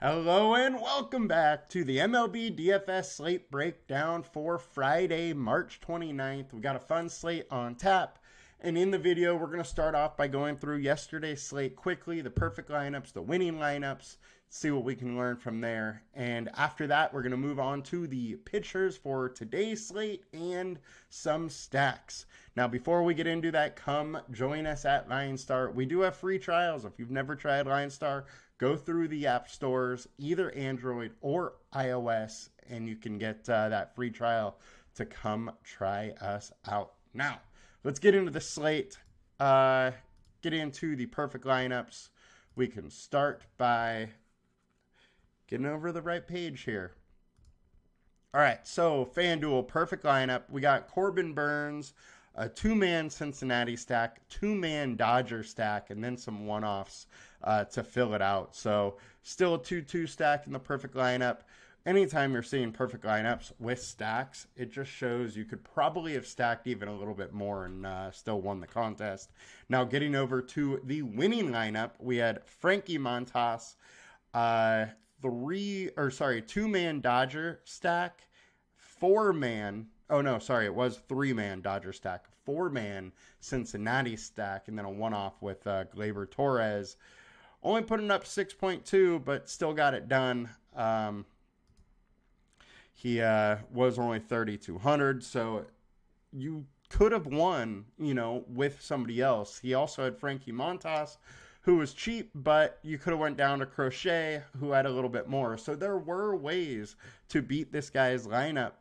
Hello and welcome back to the MLB DFS Slate breakdown for Friday, March 29th. We got a fun slate on tap. And in the video, we're going to start off by going through yesterday's slate quickly, the perfect lineups, the winning lineups, see what we can learn from there. And after that, we're going to move on to the pitchers for today's slate and some stacks. Now, before we get into that, come join us at LineStar. We do have free trials. If you've never tried LineStar, go through the app stores, either Android or iOS, and you can get that free trial to come try us out. Now, let's get into the slate, get into the perfect lineups. We can start by getting over the right page here. All right, so FanDuel, perfect lineup. We got Corbin Burnes, a two-man Cincinnati stack, two-man Dodger stack, and then some one-offs to fill it out. So still a 2-2 stack in the perfect lineup. Anytime you're seeing perfect lineups with stacks, it just shows you could probably have stacked even a little bit more and still won the contest. Now getting over to the winning lineup, we had Frankie Montas, two-man Dodger stack, four-man, it was three-man Dodger stack, four-man Cincinnati stack, and then a one-off with Gleyber Torres. Only putting up 6.2, but still got it done. He was only 3,200, so you could have won, with somebody else. He also had Frankie Montas, who was cheap, but you could have went down to Crochet, who had a little bit more. So there were ways to beat this guy's lineup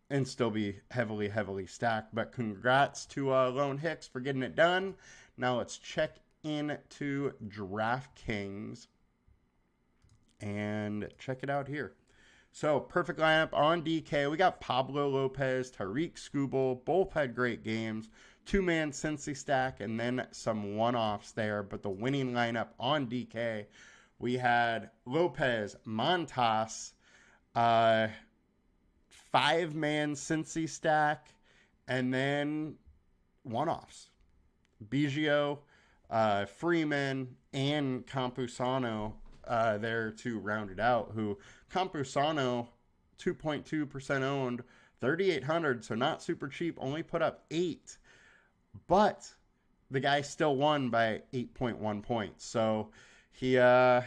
and still be heavily, heavily stacked. But congrats to Lone Hicks for getting it done. Now let's check into DraftKings and check it out here. So, perfect lineup on DK. We got Pablo Lopez, Tariq Skubal. Both had great games. Two-man Cincy stack, and then some one-offs there. But the winning lineup on DK, we had Lopez, Montas, five-man Cincy stack, and then one-offs. Biggio, Freeman, and Campusano there to round it out, who Campusano 2.2% owned, 3,800, so not super cheap, only put up 8, but the guy still won by 8.1 points. So he also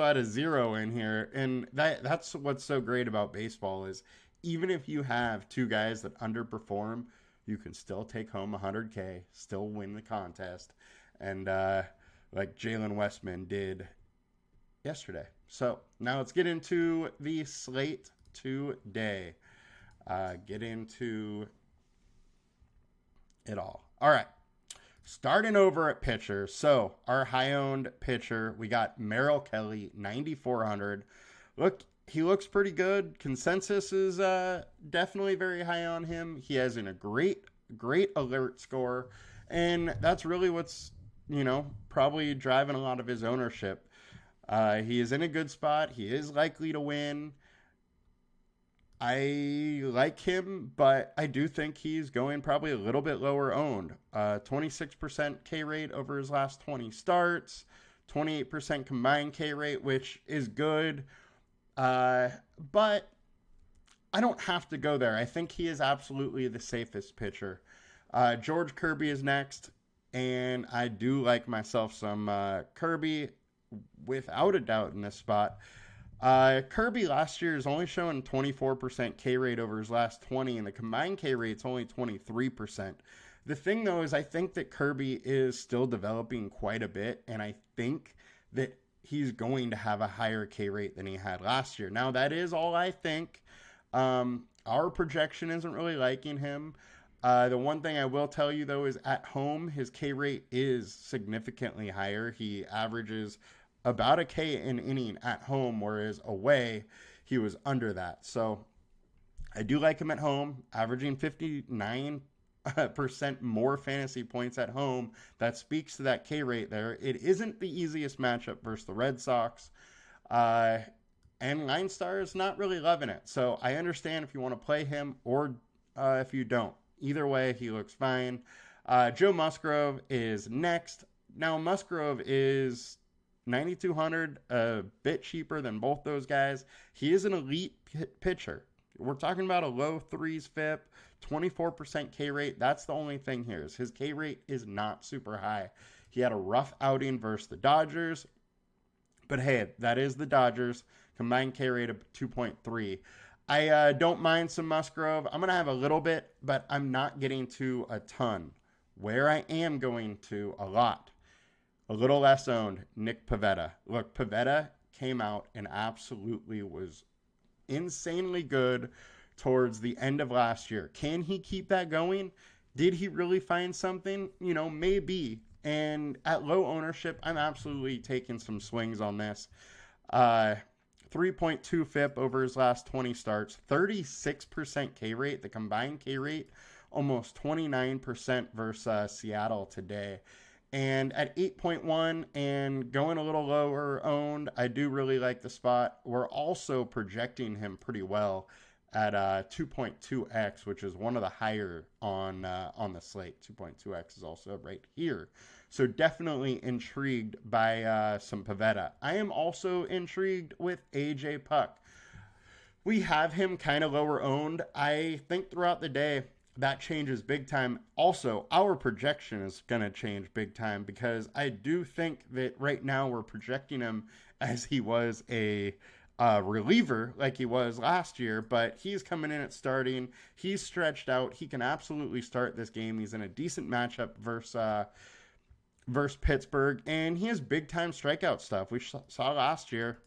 had a 0 in here, and that's what's so great about baseball is even if you have two guys that underperform, you can still take home 100K, still win the contest, and like Jalen Westman did yesterday. So now let's get into the slate today. Get into it all. All right. Starting over at pitcher. So our high-owned pitcher, we got Merrill Kelly, 9,400. He looks pretty good. Consensus is definitely very high on him. He has a great alert score, and that's really what's probably driving a lot of his ownership. He is in a good spot. He is likely to win. I like him, but I do think he's going probably a little bit lower owned. 26% K rate over his last 20 starts, 28% combined K rate, which is good. But I don't have to go there. I think he is absolutely the safest pitcher. George Kirby is next, and I do like myself some Kirby without a doubt in this spot. Kirby last year is only showing 24% K rate over his last 20, and the combined K rate's only 23%. The thing, though, is I think that Kirby is still developing quite a bit, and I think that he's going to have a higher K rate than he had last year. Now, that is all I think. Our projection isn't really liking him. The one thing I will tell you, though, is at home, his K rate is significantly higher. He averages about a K an inning at home, whereas away, he was under that. So I do like him at home, averaging 59% more fantasy points at home. That speaks to that K rate there. It isn't the easiest matchup versus the Red Sox. And LineStar is not really loving it. So I understand if you want to play him or if you don't. Either way, he looks fine. Joe Musgrove is next. Now, Musgrove is $9,200, a bit cheaper than both those guys. He is an elite pitcher. We're talking about a low threes FIP, 24% K rate. That's the only thing here is his K rate is not super high. He had a rough outing versus the Dodgers, but hey, that is the Dodgers. Combined K rate of 2.3. I don't mind some Musgrove. I'm going to have a little bit, but I'm not getting to a ton. Where I am going to a lot, a little less owned, Nick Pivetta. Look, Pivetta came out and absolutely was insanely good towards the end of last year. Can he keep that going? Did he really find something? Maybe. And at low ownership, I'm absolutely taking some swings on this. 3.2 FIP over his last 20 starts, 36% K rate. The combined K rate, almost 29% versus Seattle today. And at 8.1 and going a little lower owned, I do really like the spot. We're also projecting him pretty well at 2.2x, which is one of the higher on the slate. 2.2x is also right here. So definitely intrigued by some Pivetta. I am also intrigued with AJ Puck. We have him kind of lower owned. I think throughout the day, that changes big time. Also, our projection is going to change big time because I do think that right now we're projecting him as he was a reliever like he was last year, but he's coming in at starting. He's stretched out. He can absolutely start this game. He's in a decent matchup versus Pittsburgh, and he has big time strikeout stuff. We saw last year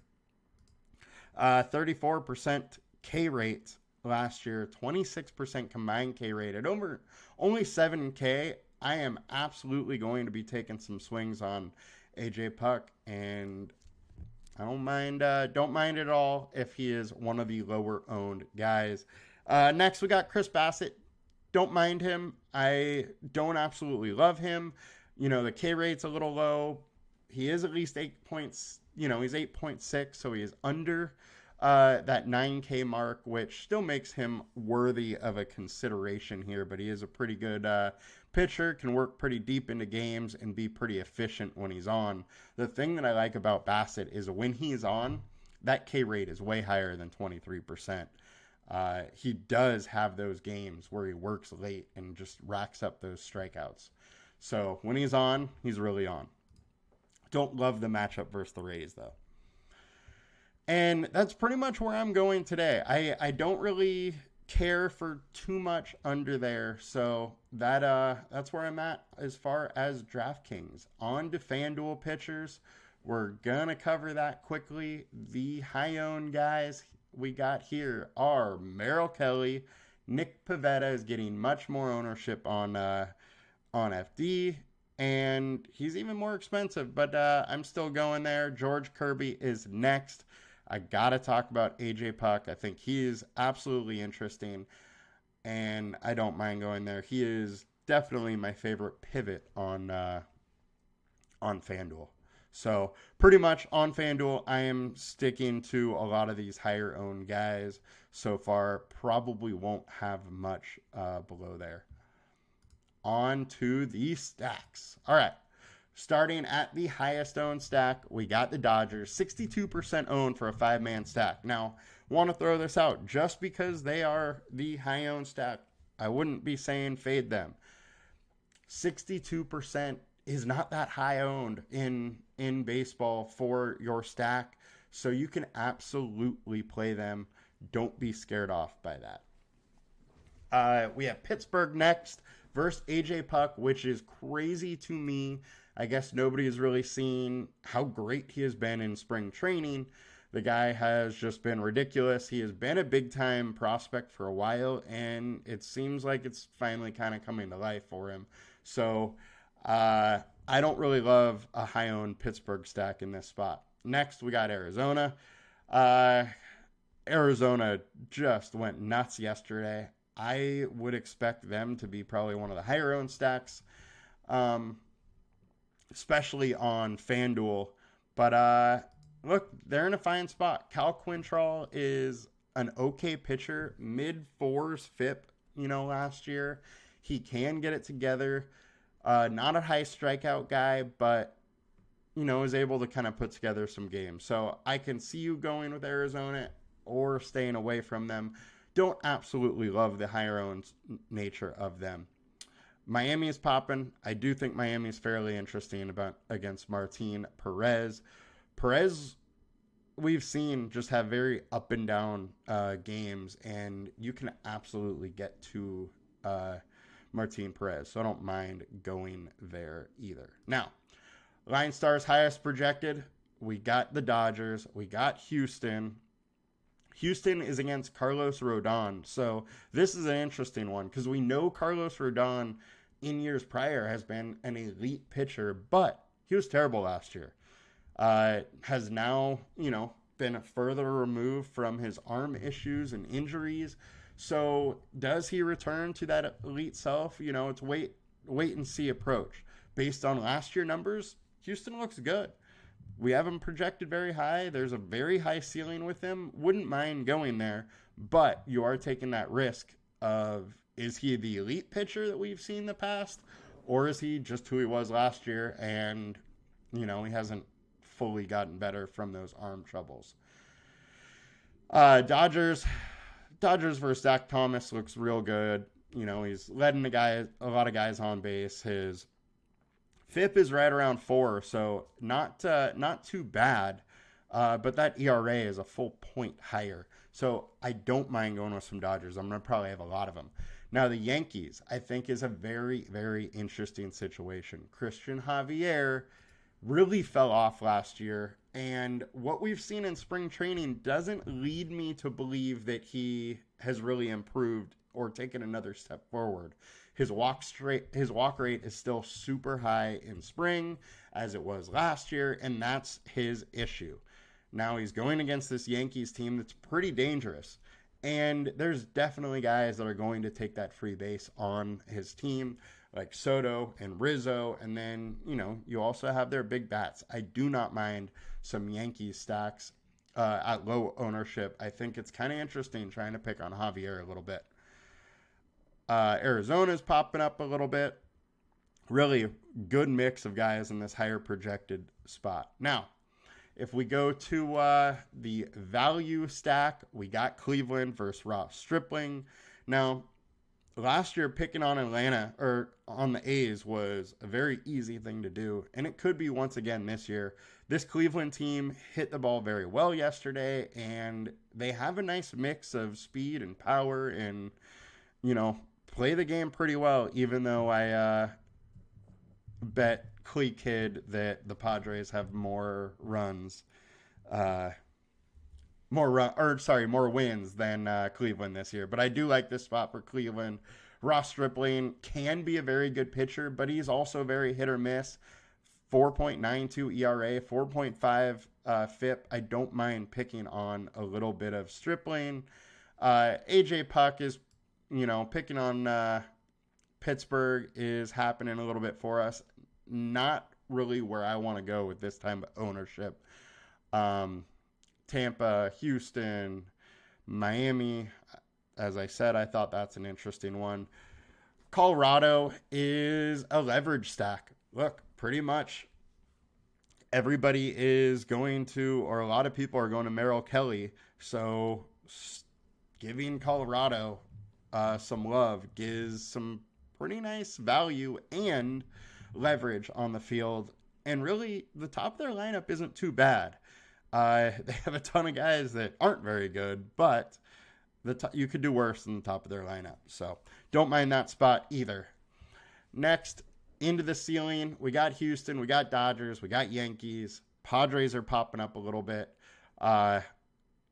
34% K rate last year, 26% combined K rate at over only 7K. I am absolutely going to be taking some swings on AJ Puck, and I don't mind at all if he is one of the lower owned guys. Next, we got Chris Bassett. Don't mind him. I don't absolutely love him. The K rate's a little low. He is at least 8 points. He's 8.6, so he is under that 9K mark, which still makes him worthy of a consideration here. But he is a pretty good pitcher, can work pretty deep into games and be pretty efficient when he's on. The thing that I like about Bassett is when he's on, that K rate is way higher than 23%. He does have those games where he works late and just racks up those strikeouts. So when he's on, he's really on. Don't love the matchup versus the Rays, though. And that's pretty much where I'm going today. I don't really care for too much under there. So that's where I'm at as far as DraftKings. On to Fanduel Pitchers. We're going to cover that quickly. The high-owned guys we got here are Merrill Kelly. Nick Pivetta is getting much more ownership on FD. And he's even more expensive, but I'm still going there. George Kirby is next. I got to talk about AJ Puck. I think he is absolutely interesting, and I don't mind going there. He is definitely my favorite pivot on FanDuel. So pretty much on FanDuel, I am sticking to a lot of these higher owned guys so far. Probably won't have much below there. On to the stacks. All right. Starting at the highest owned stack, we got the Dodgers, 62% owned for a 5-man stack. Now, want to throw this out. Just because they are the high owned stack, I wouldn't be saying fade them. 62% is not that high owned in baseball for your stack, so you can absolutely play them. Don't be scared off by that. We have Pittsburgh next versus AJ Puck, which is crazy to me. I guess nobody has really seen how great he has been in spring training. The guy has just been ridiculous. He has been a big-time prospect for a while, and it seems like it's finally kind of coming to life for him. So I don't really love a high-owned Pittsburgh stack in this spot. Next, we got Arizona. Arizona just went nuts yesterday. I would expect them to be probably one of the higher-owned stacks. Especially on FanDuel. But look, they're in a fine spot. Cal Quintrell is an okay pitcher, mid-4s FIP, last year. He can get it together. Not a high strikeout guy, but is able to kind of put together some games. So I can see you going with Arizona or staying away from them. Don't absolutely love the higher owned nature of them. Miami is popping. I do think Miami is fairly interesting against Martin Perez. Perez, we've seen just have very up and down games, and you can absolutely get to Martin Perez. So I don't mind going there either. Now, LineStar's highest projected, we got the Dodgers. We got Houston. Houston is against Carlos Rodon. So this is an interesting one because we know Carlos Rodon in years prior has been an elite pitcher, but he was terrible last year. Has now, been further removed from his arm issues and injuries. So does he return to that elite self? It's wait and see approach. Based on last year numbers, Houston looks good. We have him projected very high. There's a very high ceiling with him. Wouldn't mind going there, but you are taking that risk of, is he the elite pitcher that we've seen in the past, or is he just who he was last year and, he hasn't fully gotten better from those arm troubles. Dodgers versus Zach Thomas looks real good. He's letting a lot of guys on base. His FIP is right around 4, so not too bad. But that ERA is a full point higher. So I don't mind going with some Dodgers. I'm going to probably have a lot of them. Now, the Yankees, I think, is a very, very interesting situation. Christian Javier really fell off last year, and what we've seen in spring training doesn't lead me to believe that he has really improved or taken another step forward. His walk rate is still super high in spring, as it was last year, and that's his issue. Now he's going against this Yankees team that's pretty dangerous, and there's definitely guys that are going to take that free base on his team, like Soto and Rizzo, and then, you also have their big bats. I do not mind some Yankees stacks at low ownership. I think it's kind of interesting trying to pick on Javier a little bit. Arizona's popping up a little bit. Really good mix of guys in this higher projected spot. Now, if we go to the value stack, we got Cleveland versus Ross Stripling. Now, last year picking on Atlanta or on the A's was a very easy thing to do, and it could be once again this year. This Cleveland team hit the ball very well yesterday, and they have a nice mix of speed and power and, play the game pretty well, even though I bet Clee Kid that the Padres have more wins than Cleveland this year. But I do like this spot for Cleveland. Ross Stripling can be a very good pitcher, but he's also very hit or miss. 4.92 ERA, 4.5 FIP. I don't mind picking on a little bit of Stripling. AJ Puck is, picking on Pittsburgh is happening a little bit for us. Not really where I want to go with this time of ownership. Tampa, Houston, Miami. As I said, I thought that's an interesting one. Colorado is a leverage stack. Look, pretty much everybody is going to, or a lot of people are going to Merrill Kelly. So giving Colorado some love gives some pretty nice value and leverage on the field. And really, the top of their lineup isn't too bad. They have a ton of guys that aren't very good, but you could do worse than the top of their lineup. So don't mind that spot either. Next, into the ceiling, we got Houston, we got Dodgers, we got Yankees. Padres are popping up a little bit.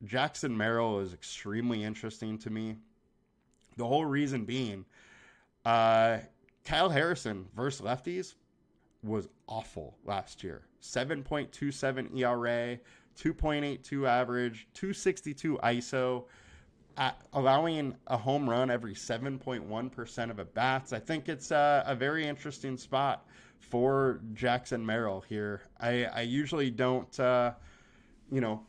Jackson Merrill is extremely interesting to me. The whole reason being, Kyle Harrison versus lefties was awful last year. 7.27 ERA, 2.82 average, 262 ISO, allowing a home run every 7.1% of at bats. I think it's a very interesting spot for Jackson Merrill here. I usually don't,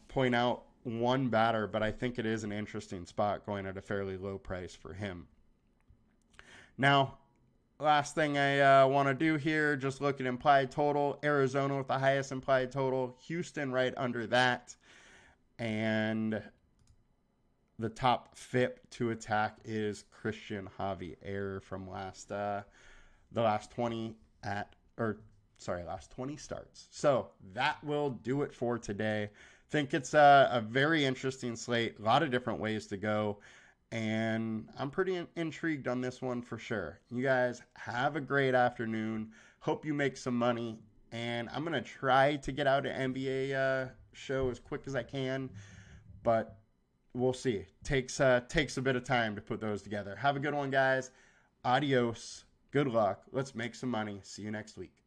point out one batter, but I think it is an interesting spot going at a fairly low price for him. Now, last thing I want to do here, just look at implied total. Arizona with the highest implied total. Houston right under that. And the top FIP to attack is Christian Javier from last 20 starts. So that will do it for today. Think it's a very interesting slate. A lot of different ways to go. And I'm pretty intrigued on this one for sure. You guys have a great afternoon. Hope you make some money. And I'm going to try to get out an NBA show as quick as I can. But we'll see. Takes a bit of time to put those together. Have a good one, guys. Adios. Good luck. Let's make some money. See you next week.